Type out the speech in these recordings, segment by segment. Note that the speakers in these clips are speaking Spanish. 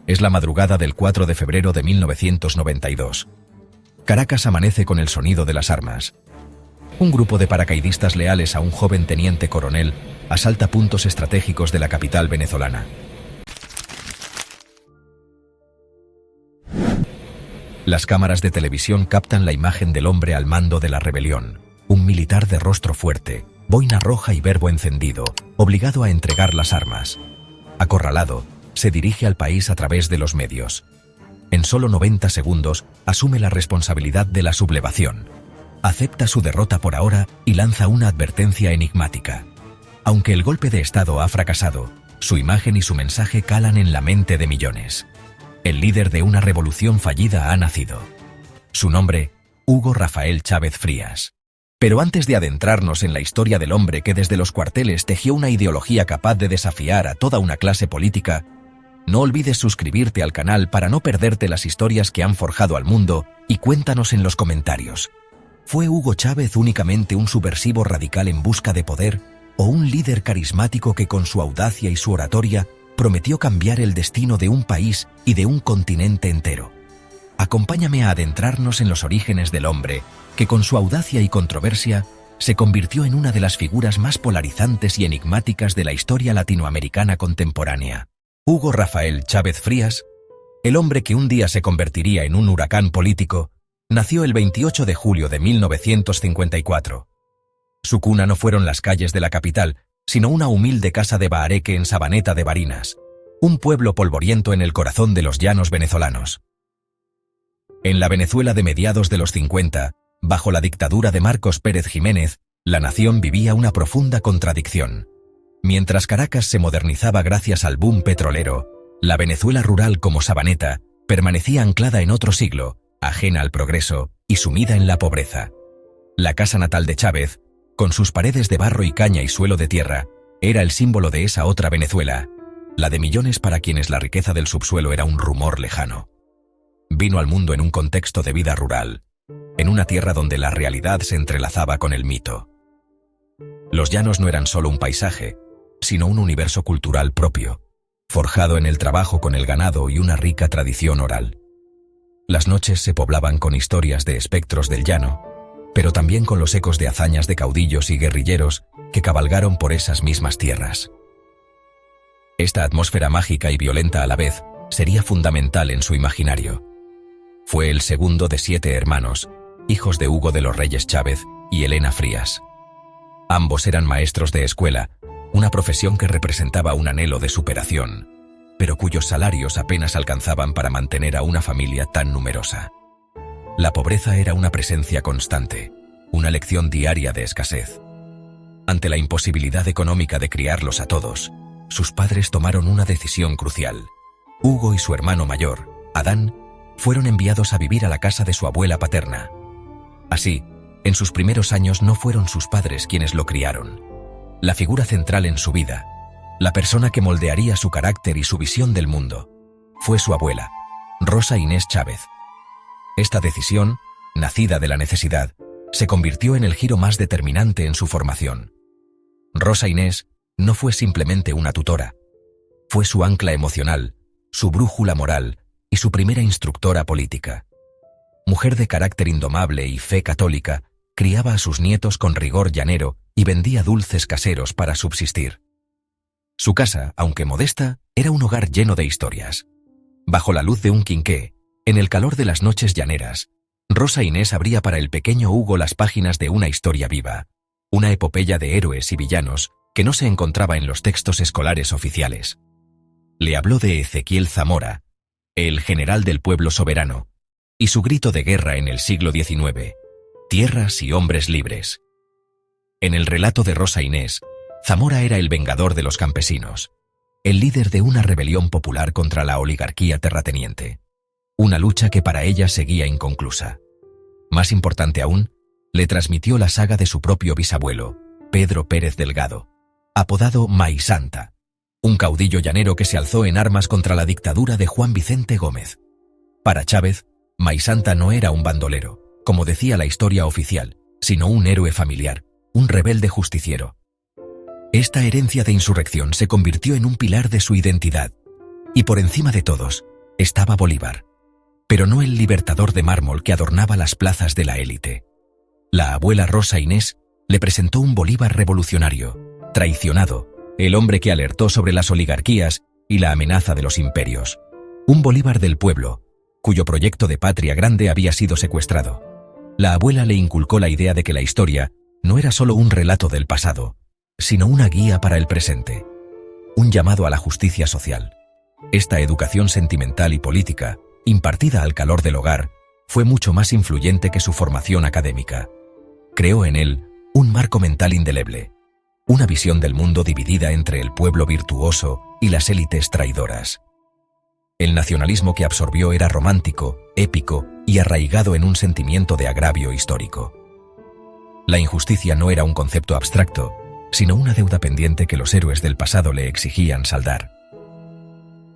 Es la madrugada del 4 de febrero de 1992. Caracas amanece con el sonido de las armas. Un grupo de paracaidistas leales a un joven teniente coronel asalta puntos estratégicos de la capital venezolana. Las cámaras de televisión captan la imagen del hombre al mando de la rebelión, un militar de rostro fuerte, boina roja y verbo encendido, obligado a entregar las armas. Acorralado, se dirige al país a través de los medios. En solo 90 segundos, asume la responsabilidad de la sublevación. Acepta su derrota por ahora y lanza una advertencia enigmática. Aunque el golpe de Estado ha fracasado, su imagen y su mensaje calan en la mente de millones. El líder de una revolución fallida ha nacido. Su nombre, Hugo Rafael Chávez Frías. Pero antes de adentrarnos en la historia del hombre que desde los cuarteles tejió una ideología capaz de desafiar a toda una clase política, no olvides suscribirte al canal para no perderte las historias que han forjado al mundo y cuéntanos en los comentarios. ¿Fue Hugo Chávez únicamente un subversivo radical en busca de poder o un líder carismático que con su audacia y su oratoria prometió cambiar el destino de un país y de un continente entero? Acompáñame a adentrarnos en los orígenes del hombre, que con su audacia y controversia se convirtió en una de las figuras más polarizantes y enigmáticas de la historia latinoamericana contemporánea. Hugo Rafael Chávez Frías, el hombre que un día se convertiría en un huracán político, nació el 28 de julio de 1954. Su cuna no fueron las calles de la capital, sino una humilde casa de Bahareque en Sabaneta de Barinas, un pueblo polvoriento en el corazón de los llanos venezolanos. En la Venezuela de mediados de los 50, bajo la dictadura de Marcos Pérez Jiménez, la nación vivía una profunda contradicción. Mientras Caracas se modernizaba gracias al boom petrolero, la Venezuela rural como Sabaneta permanecía anclada en otro siglo, ajena al progreso y sumida en la pobreza. La casa natal de Chávez, con sus paredes de barro y caña y suelo de tierra, era el símbolo de esa otra Venezuela, la de millones para quienes la riqueza del subsuelo era un rumor lejano. Vino al mundo en un contexto de vida rural, en una tierra donde la realidad se entrelazaba con el mito. Los llanos no eran solo un paisaje, sino un universo cultural propio, forjado en el trabajo con el ganado y una rica tradición oral. Las noches se poblaban con historias de espectros del llano, pero también con los ecos de hazañas de caudillos y guerrilleros que cabalgaron por esas mismas tierras. Esta atmósfera mágica y violenta a la vez sería fundamental en su imaginario. Fue el segundo de 7 hermanos, hijos de Hugo de los Reyes Chávez y Elena Frías. Ambos eran maestros de escuela, una profesión que representaba un anhelo de superación, pero cuyos salarios apenas alcanzaban para mantener a una familia tan numerosa. La pobreza era una presencia constante, una lección diaria de escasez. Ante la imposibilidad económica de criarlos a todos, sus padres tomaron una decisión crucial. Hugo y su hermano mayor, Adán, fueron enviados a vivir a la casa de su abuela paterna. Así, en sus primeros años no fueron sus padres quienes lo criaron. La figura central en su vida, la persona que moldearía su carácter y su visión del mundo, fue su abuela, Rosa Inés Chávez. Esta decisión, nacida de la necesidad, se convirtió en el giro más determinante en su formación. Rosa Inés no fue simplemente una tutora, fue su ancla emocional, su brújula moral y su primera instructora política. Mujer de carácter indomable y fe católica, criaba a sus nietos con rigor llanero y vendía dulces caseros para subsistir. Su casa, aunque modesta, era un hogar lleno de historias. Bajo la luz de un quinqué, en el calor de las noches llaneras, Rosa Inés abría para el pequeño Hugo las páginas de una historia viva, una epopeya de héroes y villanos que no se encontraba en los textos escolares oficiales. Le habló de Ezequiel Zamora, el general del pueblo soberano, y su grito de guerra en el siglo XIX, tierras y hombres libres. En el relato de Rosa Inés, Zamora era el vengador de los campesinos, el líder de una rebelión popular contra la oligarquía terrateniente, una lucha que para ella seguía inconclusa. Más importante aún, le transmitió la saga de su propio bisabuelo, Pedro Pérez Delgado, apodado Maisanta, un caudillo llanero que se alzó en armas contra la dictadura de Juan Vicente Gómez. Para Chávez, Maisanta no era un bandolero, como decía la historia oficial, sino un héroe familiar, un rebelde justiciero. Esta herencia de insurrección se convirtió en un pilar de su identidad, y por encima de todos, estaba Bolívar. Pero no el libertador de mármol que adornaba las plazas de la élite. La abuela Rosa Inés le presentó un Bolívar revolucionario, traicionado, el hombre que alertó sobre las oligarquías y la amenaza de los imperios. Un Bolívar del pueblo, cuyo proyecto de patria grande había sido secuestrado. La abuela le inculcó la idea de que la historia no era solo un relato del pasado, sino una guía para el presente. Un llamado a la justicia social. Esta educación sentimental y política, impartida al calor del hogar, fue mucho más influyente que su formación académica. Creó en él un marco mental indeleble, una visión del mundo dividida entre el pueblo virtuoso y las élites traidoras. El nacionalismo que absorbió era romántico, épico y arraigado en un sentimiento de agravio histórico. La injusticia no era un concepto abstracto, sino una deuda pendiente que los héroes del pasado le exigían saldar.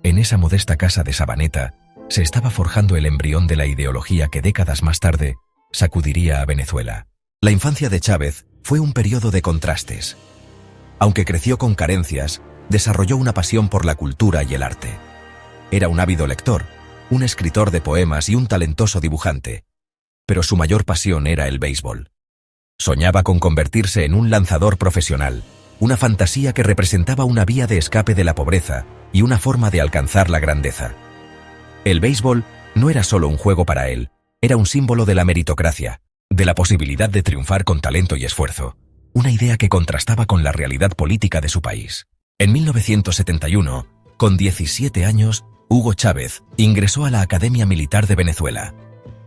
En esa modesta casa de Sabaneta se estaba forjando el embrión de la ideología que décadas más tarde sacudiría a Venezuela. La infancia de Chávez fue un periodo de contrastes. Aunque creció con carencias, desarrolló una pasión por la cultura y el arte. Era un ávido lector, un escritor de poemas y un talentoso dibujante. Pero su mayor pasión era el béisbol. Soñaba con convertirse en un lanzador profesional, una fantasía que representaba una vía de escape de la pobreza y una forma de alcanzar la grandeza. El béisbol no era solo un juego para él, era un símbolo de la meritocracia, de la posibilidad de triunfar con talento y esfuerzo, una idea que contrastaba con la realidad política de su país. En 1971, con 17 años, Hugo Chávez ingresó a la Academia Militar de Venezuela.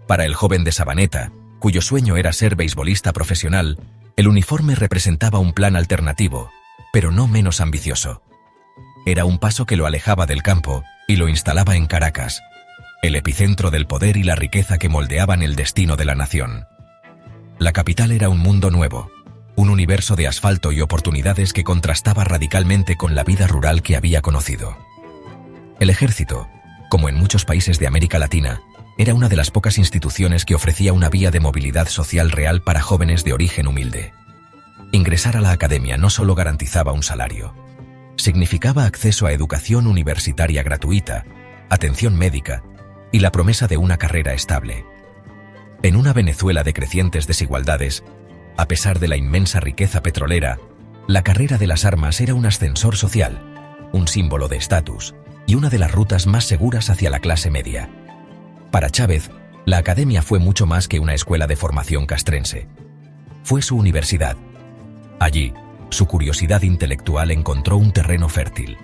Para el joven de Sabaneta, cuyo sueño era ser beisbolista profesional, el uniforme representaba un plan alternativo, pero no menos ambicioso. Era un paso que lo alejaba del campo y lo instalaba en Caracas, el epicentro del poder y la riqueza que moldeaban el destino de la nación. La capital era un mundo nuevo, un universo de asfalto y oportunidades que contrastaba radicalmente con la vida rural que había conocido. El ejército, como en muchos países de América Latina, era una de las pocas instituciones que ofrecía una vía de movilidad social real para jóvenes de origen humilde. Ingresar a la academia no solo garantizaba un salario, significaba acceso a educación universitaria gratuita, atención médica y la promesa de una carrera estable. En una Venezuela de crecientes desigualdades, a pesar de la inmensa riqueza petrolera, la carrera de las armas era un ascensor social, un símbolo de estatus y una de las rutas más seguras hacia la clase media. Para Chávez, la academia fue mucho más que una escuela de formación castrense. Fue su universidad. Allí, su curiosidad intelectual encontró un terreno fértil.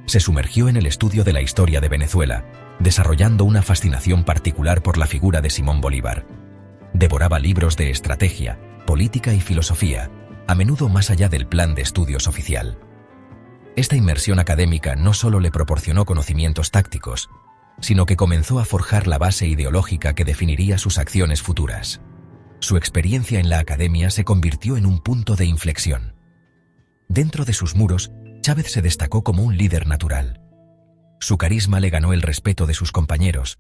Se sumergió en el estudio de la historia de Venezuela, desarrollando una fascinación particular por la figura de Simón Bolívar. Devoraba libros de estrategia, política y filosofía, a menudo más allá del plan de estudios oficial. Esta inmersión académica no solo le proporcionó conocimientos tácticos, sino que comenzó a forjar la base ideológica que definiría sus acciones futuras. Su experiencia en la academia se convirtió en un punto de inflexión. Dentro de sus muros, Chávez se destacó como un líder natural. Su carisma le ganó el respeto de sus compañeros.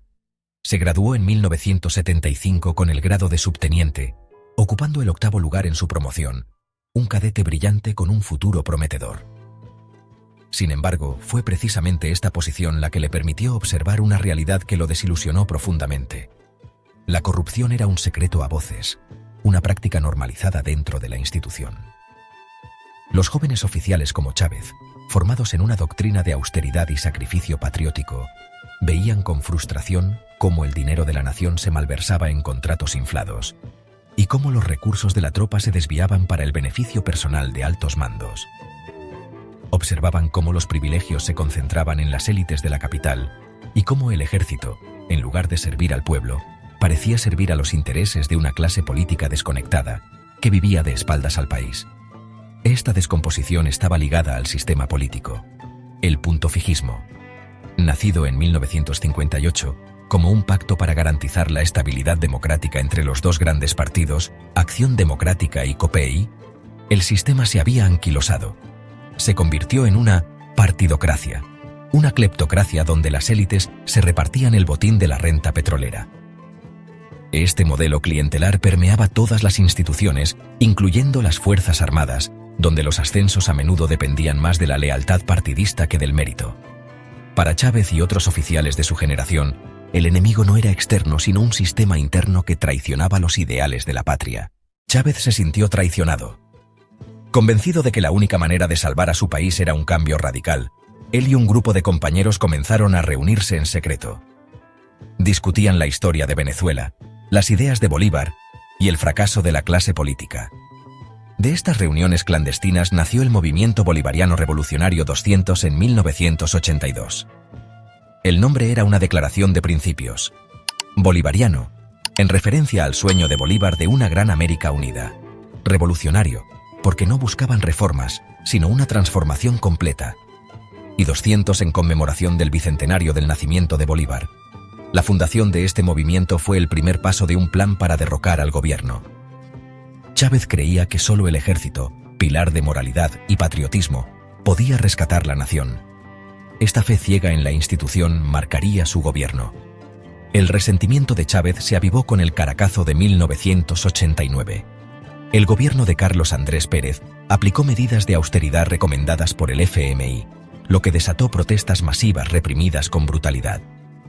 Se graduó en 1975 con el grado de subteniente, ocupando el 8º lugar en su promoción, un cadete brillante con un futuro prometedor. Sin embargo, fue precisamente esta posición la que le permitió observar una realidad que lo desilusionó profundamente. La corrupción era un secreto a voces, una práctica normalizada dentro de la institución. Los jóvenes oficiales como Chávez, formados en una doctrina de austeridad y sacrificio patriótico, veían con frustración cómo el dinero de la nación se malversaba en contratos inflados y cómo los recursos de la tropa se desviaban para el beneficio personal de altos mandos. Observaban cómo los privilegios se concentraban en las élites de la capital y cómo el ejército, en lugar de servir al pueblo, parecía servir a los intereses de una clase política desconectada que vivía de espaldas al país. Esta descomposición estaba ligada al sistema político, el puntofijismo. Nacido en 1958 como un pacto para garantizar la estabilidad democrática entre los dos grandes partidos, Acción Democrática y COPEI, el sistema se había anquilosado. Se convirtió en una partidocracia, una cleptocracia donde las élites se repartían el botín de la renta petrolera. Este modelo clientelar permeaba todas las instituciones, incluyendo las Fuerzas Armadas, donde los ascensos a menudo dependían más de la lealtad partidista que del mérito. Para Chávez y otros oficiales de su generación, el enemigo no era externo sino un sistema interno que traicionaba los ideales de la patria. Chávez se sintió traicionado. Convencido de que la única manera de salvar a su país era un cambio radical, él y un grupo de compañeros comenzaron a reunirse en secreto. Discutían la historia de Venezuela, las ideas de Bolívar y el fracaso de la clase política. De estas reuniones clandestinas nació el Movimiento Bolivariano Revolucionario 200 en 1982. El nombre era una declaración de principios. Bolivariano, en referencia al sueño de Bolívar de una gran América unida. Revolucionario, porque no buscaban reformas, sino una transformación completa. Y 200 en conmemoración del bicentenario del nacimiento de Bolívar. La fundación de este movimiento fue el primer paso de un plan para derrocar al gobierno. Chávez creía que solo el ejército, pilar de moralidad y patriotismo, podía rescatar la nación. Esta fe ciega en la institución marcaría su gobierno. El resentimiento de Chávez se avivó con el Caracazo de 1989. El gobierno de Carlos Andrés Pérez aplicó medidas de austeridad recomendadas por el FMI, lo que desató protestas masivas reprimidas con brutalidad.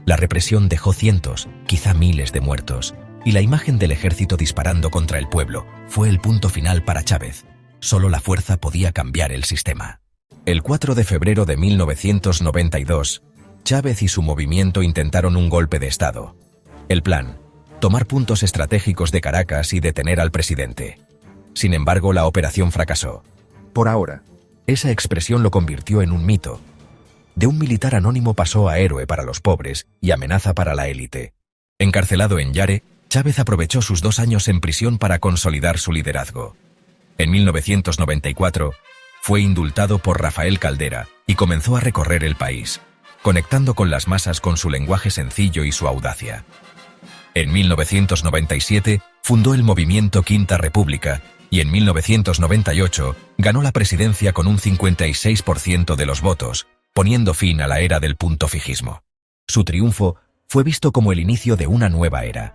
La represión dejó cientos, quizá miles de muertos, y la imagen del ejército disparando contra el pueblo fue el punto final para Chávez. Solo la fuerza podía cambiar el sistema. El 4 de febrero de 1992, Chávez y su movimiento intentaron un golpe de Estado. El plan: tomar puntos estratégicos de Caracas y detener al presidente. Sin embargo, la operación fracasó. Por ahora. Esa expresión lo convirtió en un mito. De un militar anónimo pasó a héroe para los pobres y amenaza para la élite. Encarcelado en Yare, Chávez aprovechó sus 2 años en prisión para consolidar su liderazgo. En 1994, fue indultado por Rafael Caldera y comenzó a recorrer el país, conectando con las masas con su lenguaje sencillo y su audacia. En 1997, fundó el movimiento Quinta República y en 1998 ganó la presidencia con un 56% de los votos, poniendo fin a la era del puntofijismo. Su triunfo fue visto como el inicio de una nueva era.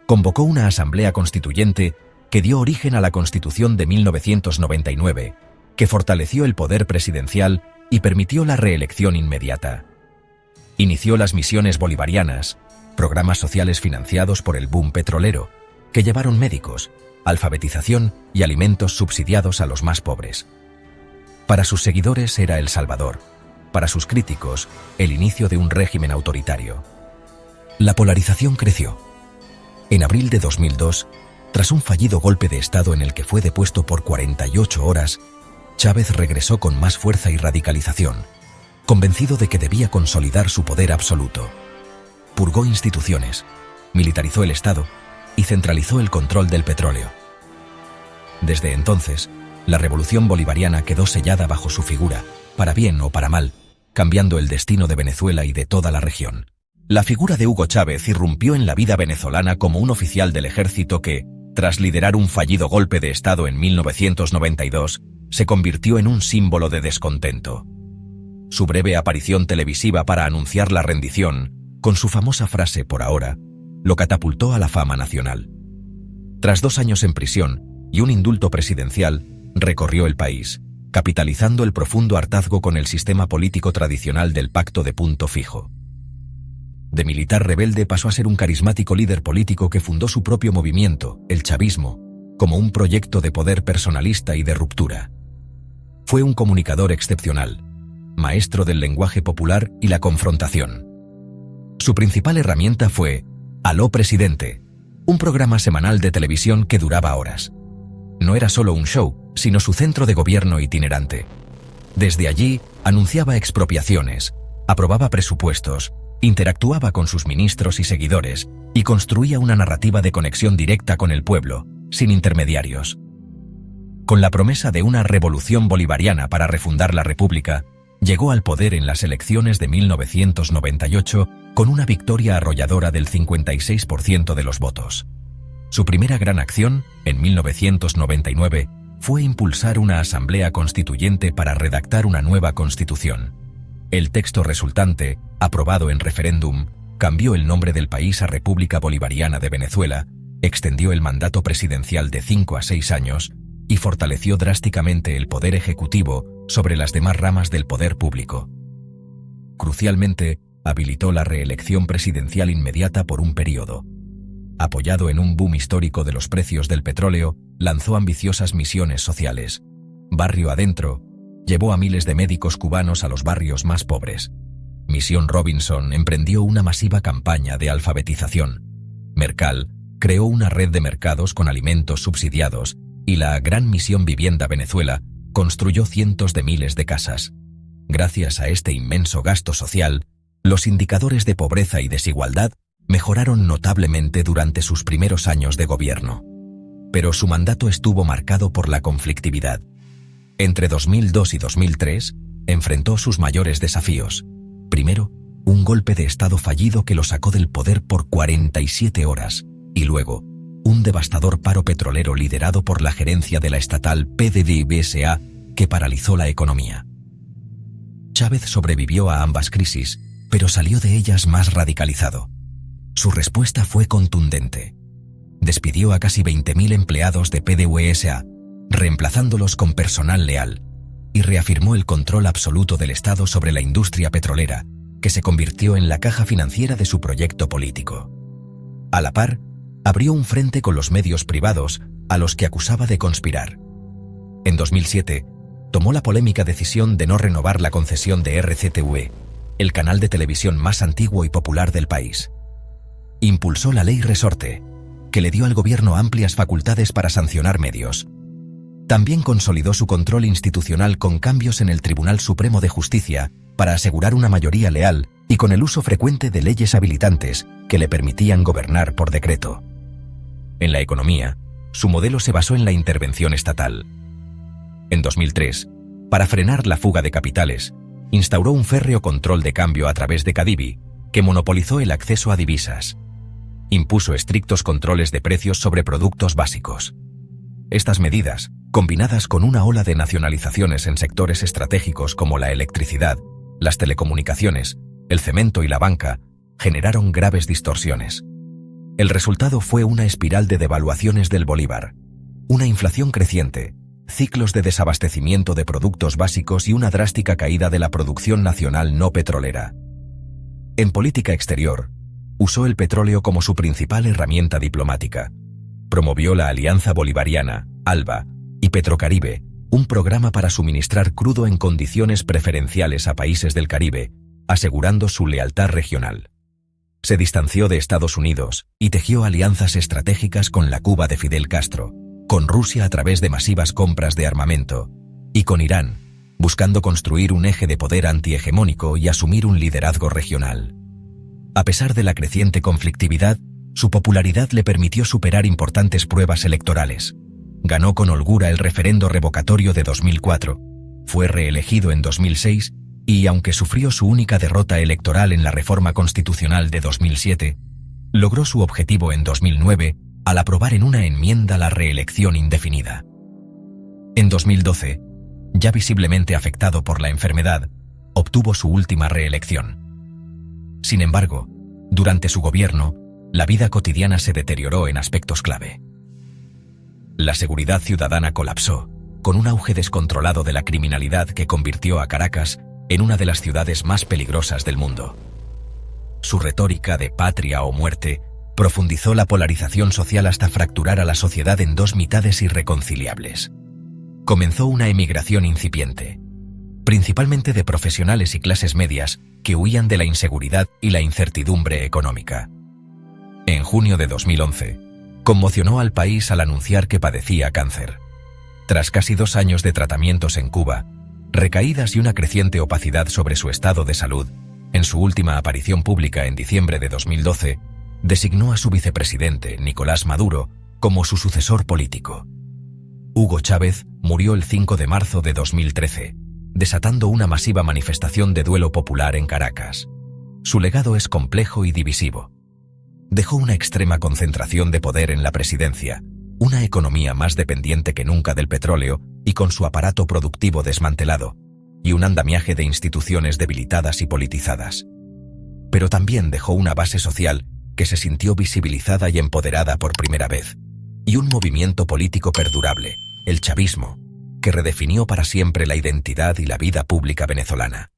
Convocó una asamblea constituyente que dio origen a la Constitución de 1999, que fortaleció el poder presidencial y permitió la reelección inmediata. Inició las misiones bolivarianas, programas sociales financiados por el boom petrolero, que llevaron médicos, alfabetización y alimentos subsidiados a los más pobres. Para sus seguidores era El Salvador, para sus críticos, el inicio de un régimen autoritario. La polarización creció. En abril de 2002, tras un fallido golpe de Estado en el que fue depuesto por 48 horas, Chávez regresó con más fuerza y radicalización, convencido de que debía consolidar su poder absoluto. Purgó instituciones, militarizó el Estado y centralizó el control del petróleo. Desde entonces, la revolución bolivariana quedó sellada bajo su figura, para bien o para mal, cambiando el destino de Venezuela y de toda la región. La figura de Hugo Chávez irrumpió en la vida venezolana como un oficial del ejército que, tras liderar un fallido golpe de Estado en 1992, se convirtió en un símbolo de descontento. Su breve aparición televisiva para anunciar la rendición, con su famosa frase "por ahora", lo catapultó a la fama nacional. Tras 2 años en prisión y un indulto presidencial, recorrió el país, capitalizando el profundo hartazgo con el sistema político tradicional del pacto de punto fijo. De militar rebelde pasó a ser un carismático líder político que fundó su propio movimiento, el chavismo, como un proyecto de poder personalista y de ruptura. Fue un comunicador excepcional, maestro del lenguaje popular y la confrontación. Su principal herramienta fue Aló Presidente, un programa semanal de televisión que duraba horas. No era solo un show, sino su centro de gobierno itinerante. Desde allí, anunciaba expropiaciones, aprobaba presupuestos, interactuaba con sus ministros y seguidores y construía una narrativa de conexión directa con el pueblo, sin intermediarios. Con la promesa de una revolución bolivariana para refundar la República, llegó al poder en las elecciones de 1998 con una victoria arrolladora del 56% de los votos. Su primera gran acción, en 1999, fue impulsar una asamblea constituyente para redactar una nueva constitución. El texto resultante, aprobado en referéndum, cambió el nombre del país a República Bolivariana de Venezuela, extendió el mandato presidencial de 5 a 6 años y fortaleció drásticamente el poder ejecutivo sobre las demás ramas del poder público. Crucialmente, habilitó la reelección presidencial inmediata por un periodo. Apoyado en un boom histórico de los precios del petróleo, lanzó ambiciosas misiones sociales. Barrio adentro, llevó a miles de médicos cubanos a los barrios más pobres. Misión Robinson emprendió una masiva campaña de alfabetización. Mercal creó una red de mercados con alimentos subsidiados y la Gran Misión Vivienda Venezuela construyó cientos de miles de casas. Gracias a este inmenso gasto social, los indicadores de pobreza y desigualdad mejoraron notablemente durante sus primeros años de gobierno. Pero su mandato estuvo marcado por la conflictividad. Entre 2002 y 2003, enfrentó sus mayores desafíos. Primero, un golpe de Estado fallido que lo sacó del poder por 47 horas, y luego, un devastador paro petrolero liderado por la gerencia de la estatal PDVSA que paralizó la economía. Chávez sobrevivió a ambas crisis, pero salió de ellas más radicalizado. Su respuesta fue contundente. Despidió a casi 20.000 empleados de PDVSA, reemplazándolos con personal leal, y reafirmó el control absoluto del Estado sobre la industria petrolera, que se convirtió en la caja financiera de su proyecto político. A la par, abrió un frente con los medios privados, a los que acusaba de conspirar. En 2007, tomó la polémica decisión de no renovar la concesión de RCTV, el canal de televisión más antiguo y popular del país. Impulsó la Ley Resorte, que le dio al gobierno amplias facultades para sancionar medios. También consolidó su control institucional con cambios en el Tribunal Supremo de Justicia para asegurar una mayoría leal y con el uso frecuente de leyes habilitantes que le permitían gobernar por decreto. En la economía, su modelo se basó en la intervención estatal. En 2003, para frenar la fuga de capitales, instauró un férreo control de cambio a través de Cadivi, que monopolizó el acceso a divisas. Impuso estrictos controles de precios sobre productos básicos. Estas medidas, combinadas con una ola de nacionalizaciones en sectores estratégicos como la electricidad, las telecomunicaciones, el cemento y la banca, generaron graves distorsiones. El resultado fue una espiral de devaluaciones del bolívar, una inflación creciente, ciclos de desabastecimiento de productos básicos y una drástica caída de la producción nacional no petrolera. En política exterior, usó el petróleo como su principal herramienta diplomática. Promovió la Alianza Bolivariana, ALBA, y Petrocaribe, un programa para suministrar crudo en condiciones preferenciales a países del Caribe, asegurando su lealtad regional. Se distanció de Estados Unidos y tejió alianzas estratégicas con la Cuba de Fidel Castro, con Rusia a través de masivas compras de armamento, y con Irán, buscando construir un eje de poder antihegemónico y asumir un liderazgo regional. A pesar de la creciente conflictividad, su popularidad le permitió superar importantes pruebas electorales. Ganó con holgura el referendo revocatorio de 2004, fue reelegido en 2006 y, aunque sufrió su única derrota electoral en la reforma constitucional de 2007, logró su objetivo en 2009 al aprobar en una enmienda la reelección indefinida. En 2012, ya visiblemente afectado por la enfermedad, obtuvo su última reelección. Sin embargo, durante su gobierno, la vida cotidiana se deterioró en aspectos clave. La seguridad ciudadana colapsó, con un auge descontrolado de la criminalidad que convirtió a Caracas en una de las ciudades más peligrosas del mundo. Su retórica de patria o muerte profundizó la polarización social hasta fracturar a la sociedad en dos mitades irreconciliables. Comenzó una emigración incipiente, principalmente de profesionales y clases medias que huían de la inseguridad y la incertidumbre económica. En junio de 2011, conmocionó al país al anunciar que padecía cáncer. Tras casi 2 años de tratamientos en Cuba, recaídas y una creciente opacidad sobre su estado de salud, en su última aparición pública en diciembre de 2012, designó a su vicepresidente, Nicolás Maduro, como su sucesor político. Hugo Chávez murió el 5 de marzo de 2013, desatando una masiva manifestación de duelo popular en Caracas. Su legado es complejo y divisivo. Dejó una extrema concentración de poder en la presidencia, una economía más dependiente que nunca del petróleo y con su aparato productivo desmantelado, y un andamiaje de instituciones debilitadas y politizadas. Pero también dejó una base social que se sintió visibilizada y empoderada por primera vez, y un movimiento político perdurable, el chavismo, que redefinió para siempre la identidad y la vida pública venezolana.